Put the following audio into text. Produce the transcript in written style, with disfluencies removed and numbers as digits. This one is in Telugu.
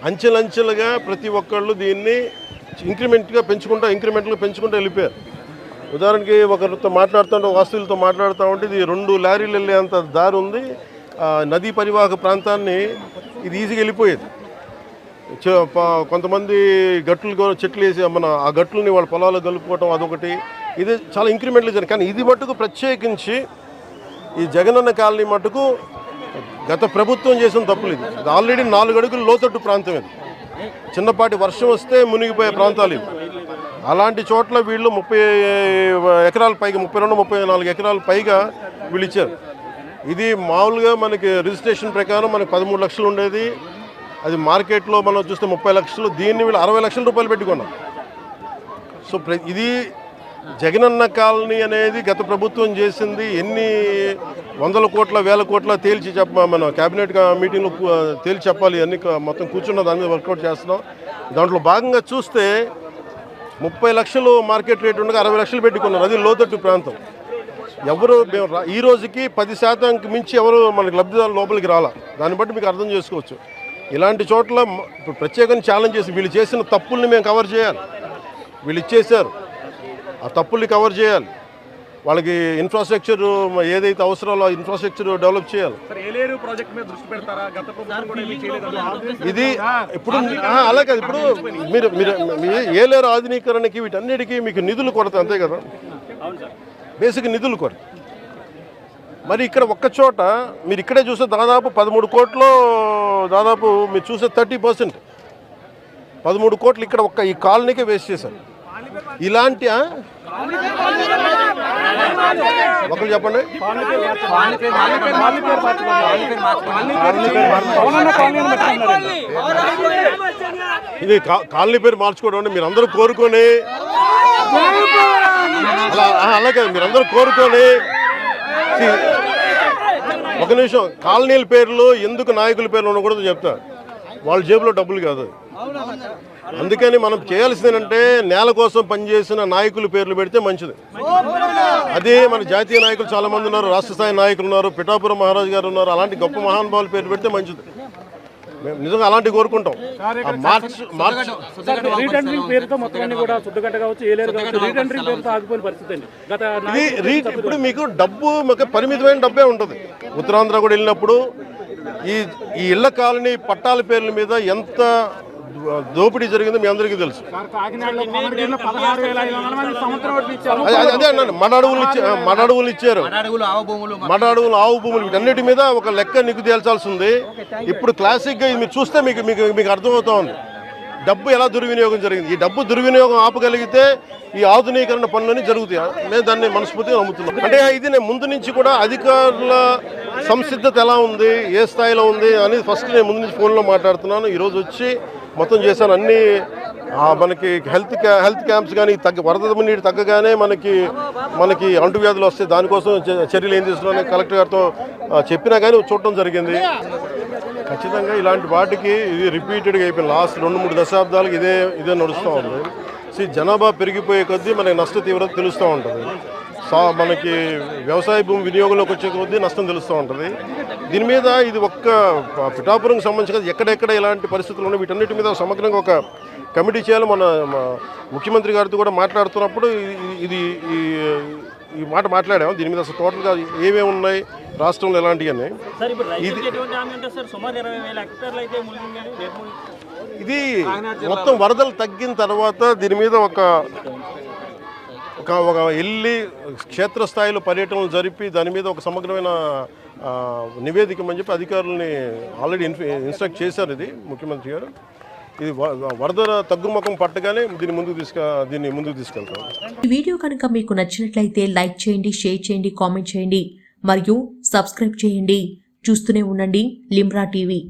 అంచెలంచెలుగా ప్రతి ఒక్కళ్ళు దీన్ని ఇంక్రిమెంట్గా పెంచుకుంటూ వెళ్ళిపోయారు. ఉదాహరణకి ఒకరితో మాట్లాడుతుంటే వాస్తువులతో మాట్లాడుతూ ఉంటే ఇది 2 లారీలు వెళ్ళేంత దారి ఉంది. నదీ పరివాహక ప్రాంతాన్ని ఇది ఈజీగా వెళ్ళిపోయేది. కొంతమంది గట్లు చెట్లు వేసి ఆ గట్లని వాళ్ళ పొలాల్లో కలుపుకోవటం అదొకటి. ఇది చాలా ఇంక్రిమెంట్లు జరిగింది. కానీ ఇది మటుకు ప్రత్యేకించి ఈ జగనన్న కాలనీ మటుకు గత ప్రభుత్వం చేసిన తప్పులు. ఇది ఆల్రెడీ 4 అడుగులు లోతట్టు ప్రాంతం. ఇది చిన్నపాటి వర్షం వస్తే మునిగిపోయే ప్రాంతాలు ఇవి. అలాంటి చోట్ల వీళ్ళు 30 ఎకరాల పైగా 32-34 ఎకరాల పైగా వీళ్ళు ఇచ్చారు. ఇది మామూలుగా మనకి రిజిస్ట్రేషన్ ప్రకారం మనకి 13 లక్షలు ఉండేది. అది మార్కెట్లో మనం చూస్తే 30 లక్షలు. దీన్ని వీళ్ళు 60 లక్షల రూపాయలు పెట్టుకున్నాం. సో ఇది జగనన్న కాలనీ అనేది గత ప్రభుత్వం చేసింది ఎన్ని వందల కోట్ల వేల కోట్ల తేల్చి మన క్యాబినెట్ మీటింగ్లో తేల్చి చెప్పాలి. అన్ని మొత్తం కూర్చున్న దాని మీద వర్కౌట్ చేస్తున్నాం. దాంట్లో భాగంగా చూస్తే 30 లక్షలు మార్కెట్ రేట్ ఉండగా 60 లక్షలు పెట్టుకున్నారు. అది లోతట్టు ప్రాంతం. ఎవరు ఈ రోజుకి 10% మించి ఎవరు మనకి లబ్ధిదారులు లోపలికి రాలా. దాన్ని బట్టి మీకు అర్థం చేసుకోవచ్చు. ఇలాంటి చోట్ల ఇప్పుడు ప్రత్యేకంగా ఛాలెంజ్ చేసి వీళ్ళు చేసిన తప్పుల్ని మేము కవర్ చేయాలి. వీళ్ళు ఇచ్చేశారు, ఆ తప్పుల్ని కవర్ చేయాలి. వాళ్ళకి ఇన్ఫ్రాస్ట్రక్చర్ ఏదైతే అవసరాలో ఆ ఇన్ఫ్రాస్ట్రక్చర్ డెవలప్ చేయాలి. ఇది ఇప్పుడు అలా కాదు. ఇప్పుడు మీరు ఏలేరు ఆధునీకరణకి వీటన్నిటికీ మీకు నిధులు కొరత, అంతే కదా, బేసిక్ నిధులు కొరత. మరి ఇక్కడ ఒక్క చోట మీరు ఇక్కడే చూస్తే దాదాపు 13 కోట్లు, దాదాపు మీరు చూసే 30%, 13 కోట్లు ఇక్కడ ఒక్క ఈ కాలనీకే వేస్ట్ చేశారు. ఇలాంటి ఒకరు చెప్పండి. ఇది కాలనీ పేరు మార్చుకోవడం అంటే మీరందరూ కోరుకొని అలాగే మీరందరూ కోరుకొని ఒక నిమిషం, కాలనీల పేర్లు ఎందుకు నాయకుల పేర్లు ఉండకూడదు చెప్తా. వాళ్ళ జేబులో డబ్బులు కాదు. అందుకని మనం చేయాల్సింది ఏంటంటే నేల కోసం పనిచేసిన నాయకుల పేర్లు పెడితే మంచిది. అదే మన జాతీయ నాయకులు చాలా మంది ఉన్నారు, రాష్ట్ర స్థాయి నాయకులు ఉన్నారు, పిఠాపురం మహారాజు గారు ఉన్నారు. అలాంటి గొప్ప మహానుభావుల పేర్లు పెడితే మంచిది. మేము నిజంగా అలాంటివి కోరుకుంటాం. ఇప్పుడు మీకు డబ్బు పరిమితమైన డబ్బే ఉంటుంది. ఉత్తరాంధ్ర కూడా వెళ్ళినప్పుడు ఈ ఇళ్ల కాలనీ పట్టాల పేర్ల మీద ఎంత దోపిడీ జరిగిందో మీ అందరికీ తెలుసు. అదే అన్నాను, మడ అడవులు ఇచ్చారు, ఆవు భూములు, వీటన్నిటి మీద ఒక లెక్క నీకు తేల్చాల్సి ఉంది. ఇప్పుడు క్లాసిక్గా ఇది మీరు చూస్తే మీకు అర్థమవుతా ఉంది డబ్బు ఎలా దుర్వినియోగం జరిగింది. ఈ డబ్బు దుర్వినియోగం ఆపగలిగితే ఈ ఆధునీకరణ పనులన్నీ జరుగుతాయి. నేను దాన్ని మనస్ఫూర్తిగా నమ్ముతున్నాను. అంటే ఇది నేను ముందు నుంచి కూడా అధికారుల సంసిద్ధత ఎలా ఉంది, ఏ స్థాయిలో ఉంది అనేది ఫస్ట్ నేను ముందు నుంచి ఫోన్లో మాట్లాడుతున్నాను. ఈరోజు వచ్చి మొత్తం చేశాను. అన్నీ మనకి హెల్త్ క్యాంప్స్ కానీ వరద నీరు తగ్గగానే మనకి అంటువ్యాధులు వస్తాయి, దానికోసం చర్యలు ఏం తీసుకున్నాను కలెక్టర్ గారితో చెప్పినా కానీ చూడటం జరిగింది. ఖచ్చితంగా ఇలాంటి వాటికి ఇది రిపీటెడ్గా అయిపోయింది. లాస్ట్ 2-3 దశాబ్దాలకు ఇదే నడుస్తూ ఉంది. జనాభా పెరిగిపోయే కొద్దీ మనకి నష్ట తీవ్రత తెలుస్తూ ఉంటుంది. మనకి వ్యవసాయ భూమి వినియోగంలోకి వచ్చే కొద్దీ నష్టం తెలుస్తూ ఉంటుంది. దీని మీద ఇది ఒక్క పిఠాపురంకి సంబంధించి ఎక్కడెక్కడ ఇలాంటి పరిస్థితులు ఉన్నాయి వీటన్నిటి మీద సమగ్రంగా ఒక కమిటీ చేయాలి. మన ముఖ్యమంత్రి గారితో కూడా మాట్లాడుతున్నప్పుడు ఈ మాట మాట్లాడాము. దీని మీద అసలు టోటల్గా ఏమేమి ఉన్నాయి రాష్ట్రంలో ఎలాంటివన్నీ ఇది మొత్తం వరదలు తగ్గిన తర్వాత దీని మీద ఒక వెళ్ళి క్షేత్రస్థాయిలో పర్యటనలు జరిపి దాని మీద ఒక సమగ్రమైన నివేదిక అని చెప్పి అధికారులని ఆల్రెడీ ఇన్స్ట్రక్ట్ చేశారు. ఇది ముఖ్యమంత్రి గారు ఇది వరద తగ్గుముఖం పట్టగానే దీన్ని ముందుకు తీసుకెళ్తాం. ఈ వీడియో కనుక మీకు నచ్చినట్లయితే లైక్ చేయండి, షేర్ చేయండి, కామెంట్ చేయండి మరియు సబ్స్క్రైబ్ చేయండి. చూస్తూనే ఉండండి లిమ్రా టీవీ.